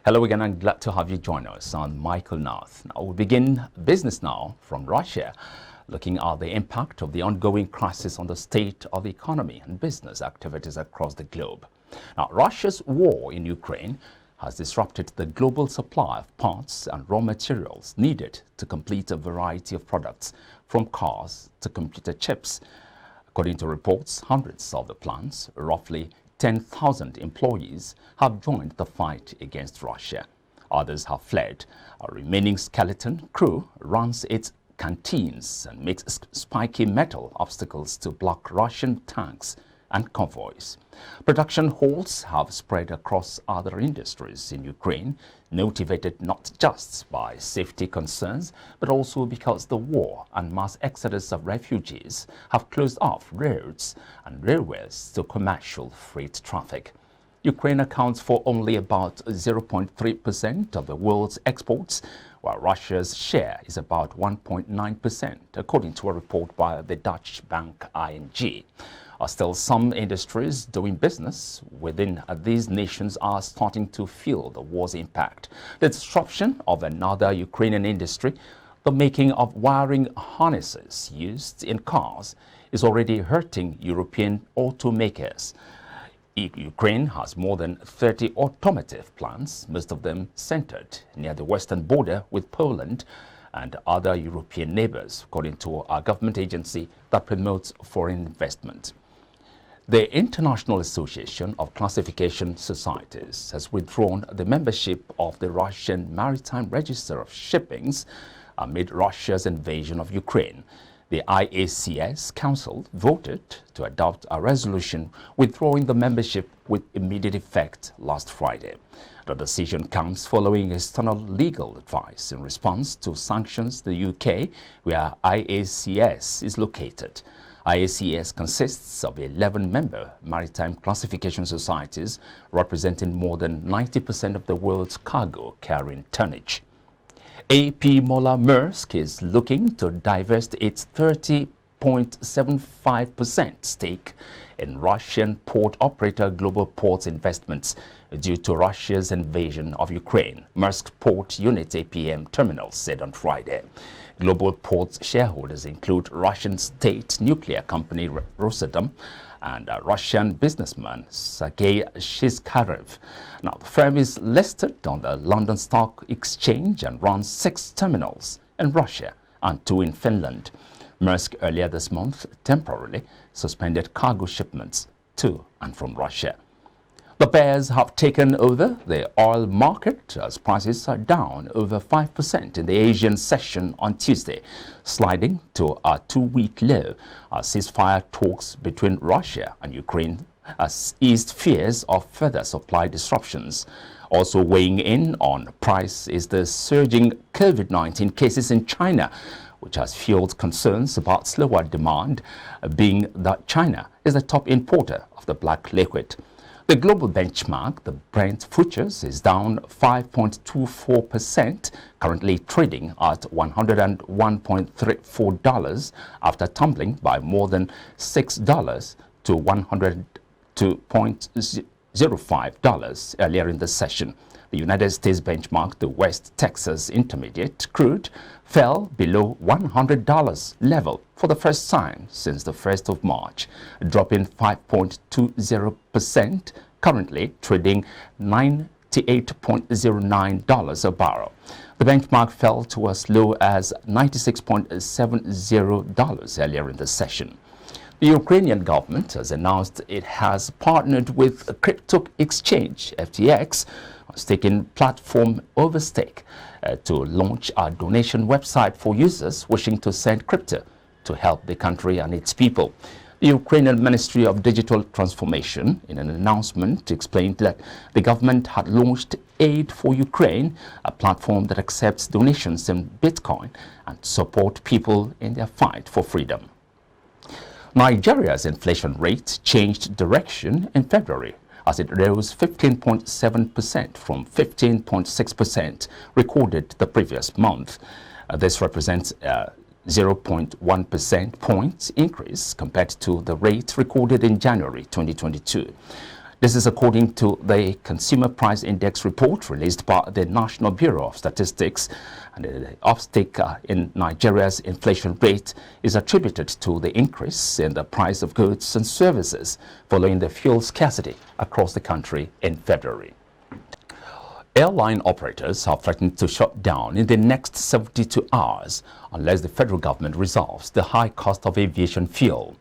Hello again, and glad to have you join us. I'm Michael Nath. Now we begin Business Now from Russia, looking at the impact of the ongoing crisis on the state of the economy and business activities across the globe. Now, Russia's war in Ukraine has disrupted the global supply of parts and raw materials needed to complete a variety of products, from cars to computer chips. According to reports, hundreds of the plants, roughly 10,000 employees, have joined the fight against Russia. Others have fled. A remaining skeleton crew runs its canteens and makes spiky metal obstacles to block Russian tanks and convoys. Production halts have spread across other industries in Ukraine, motivated not just by safety concerns, but also because the war and mass exodus of refugees have closed off roads and railways to commercial freight traffic. Ukraine accounts for only about 0.3% of the world's exports, while Russia's share is about 1.9%, according to a report by the Dutch bank ING. Still, some industries doing business within these nations are starting to feel the war's impact. The disruption of another Ukrainian industry, the making of wiring harnesses used in cars, is already hurting European automakers. Ukraine has more than 30 automotive plants, most of them centered near the western border with Poland and other European neighbors, according to a government agency that promotes foreign investment. The International Association of Classification Societies has withdrawn the membership of the Russian Maritime Register of Shippings amid Russia's invasion of Ukraine. The IACS Council voted to adopt a resolution withdrawing the membership with immediate effect last Friday. The decision comes following external legal advice in response to sanctions in the UK, where IACS is located. IACS consists of 11-member maritime classification societies representing more than 90% of the world's cargo carrying tonnage. AP Moller Maersk is looking to divest its 30.75% stake in Russian port operator Global Ports Investments due to Russia's invasion of Ukraine, Maersk Port Unit APM Terminals said on Friday. Global Ports shareholders include Russian state nuclear company Rosatom and Russian businessman Sergei Shizkarev. Now, the firm is listed on the London Stock Exchange and runs 6 terminals in Russia and 2 in Finland. Maersk earlier this month temporarily suspended cargo shipments to and from Russia. The bears have taken over the oil market as prices are down over 5% in the Asian session on Tuesday, sliding to a 2-week low as ceasefire talks between Russia and Ukraine has eased fears of further supply disruptions. Also weighing in on price is the surging COVID-19 cases in China, which has fueled concerns about slower demand, being that China is the top importer of the black liquid. The global benchmark, the Brent futures, is down 5.24%, currently trading at $101.34 after tumbling by more than $6 to $102.05 earlier in the session. The United States benchmark, the West Texas Intermediate crude, fell below $100 level for the first time since the 1st of March, dropping 5.20%, currently trading $98.09 a barrel. The benchmark fell to as low as $96.70 earlier in the session. The Ukrainian government has announced it has partnered with a crypto exchange, FTX, staking platform Overstake, to launch a donation website for users wishing to send crypto to help the country and its people. The Ukrainian Ministry of Digital Transformation, in an announcement, explained that the government had launched Aid for Ukraine, a platform that accepts donations in Bitcoin and support people in their fight for freedom. Nigeria's inflation rate changed direction in February as it rose 15.7% from 15.6% recorded the previous month. This represents a 0.1% point increase compared to the rate recorded in January 2022. This is according to the Consumer Price Index report released by the National Bureau of Statistics. And the uptick in Nigeria's inflation rate is attributed to the increase in the price of goods and services following the fuel scarcity across the country in February. Airline operators have threatened to shut down in the next 72 hours unless the federal government resolves the high cost of aviation fuel.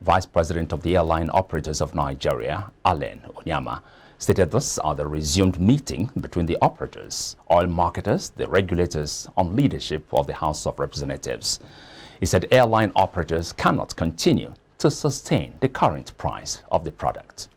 Vice President of the Airline Operators of Nigeria, Allen Onyama, stated this at the resumed meeting between the operators, oil marketers, the regulators on leadership of the House of Representatives. He said airline operators cannot continue to sustain the current price of the product.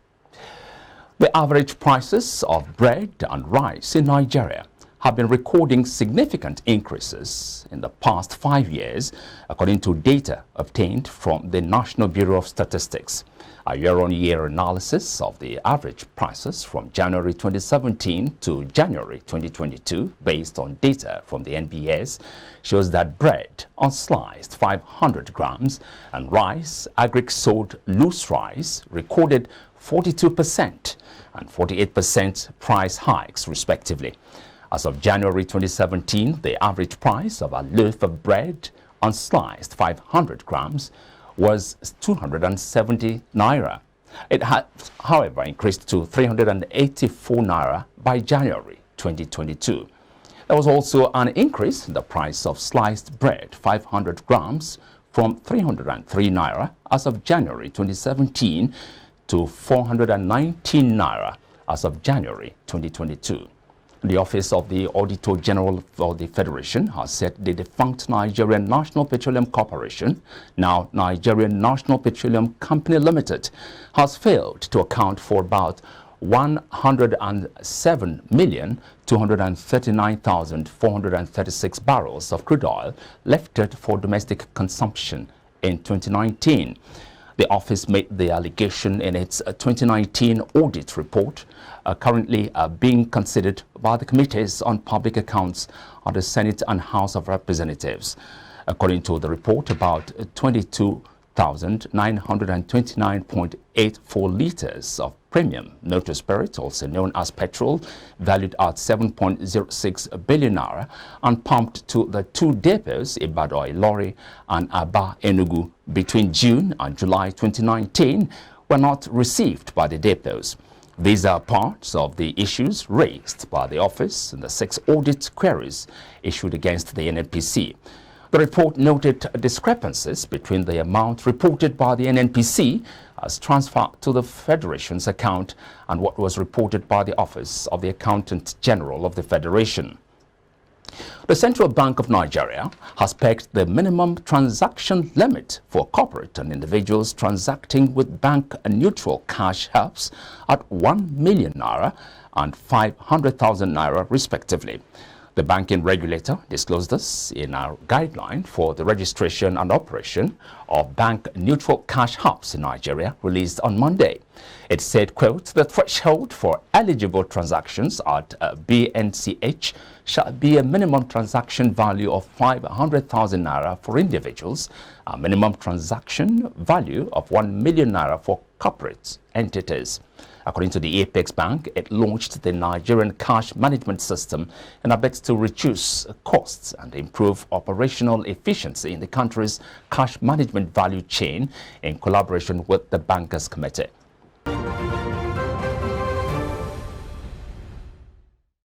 The average prices of bread and rice in Nigeria have been recording significant increases in the past 5 years, according to data obtained from the National Bureau of Statistics. A year-on-year analysis of the average prices from January 2017 to January 2022, based on data from the NBS, shows that bread unsliced 500 grams and rice, agric sold loose rice, recorded 42% and 48% price hikes, respectively. As of January 2017, the average price of a loaf of bread, unsliced 500 grams, was 270 naira. It had, however, increased to 384 naira by January 2022. There was also an increase in the price of sliced bread, 500 grams, from 303 naira as of January 2017 to 419 naira as of January 2022. The Office of the Auditor General for the Federation has said the defunct Nigerian National Petroleum Corporation, now Nigerian National Petroleum Company Limited, has failed to account for about 107,239,436 barrels of crude oil left for domestic consumption in 2019. The office made the allegation in its 2019 audit report, currently being considered by the Committees on Public Accounts of the Senate and House of Representatives. According to the report, about 22,929.84 liters of premium motor spirit, also known as petrol, valued at 7.06 billion naira, and pumped to the two depots, Ibadan Ilori and Aba Enugu, between June and July 2019, were not received by the depots. These are parts of the issues raised by the office in the 6 audit queries issued against the NNPC. The report noted discrepancies between the amount reported by the NNPC as transferred to the Federation's account and what was reported by the Office of the Accountant General of the Federation. The Central Bank of Nigeria has pegged the minimum transaction limit for corporate and individuals transacting with bank-neutral cash helps at 1 million naira and 500,000 naira respectively. The banking regulator disclosed this in a guideline for the registration and operation of bank-neutral cash hubs in Nigeria released on Monday. It said, quote, the threshold for eligible transactions at BNCH shall be a minimum transaction value of 500,000 naira for individuals, a minimum transaction value of 1 million naira for corporate entities. According to the Apex Bank, it launched the Nigerian cash management system in a bid to reduce costs and improve operational efficiency in the country's cash management value chain in collaboration with the Bankers Committee.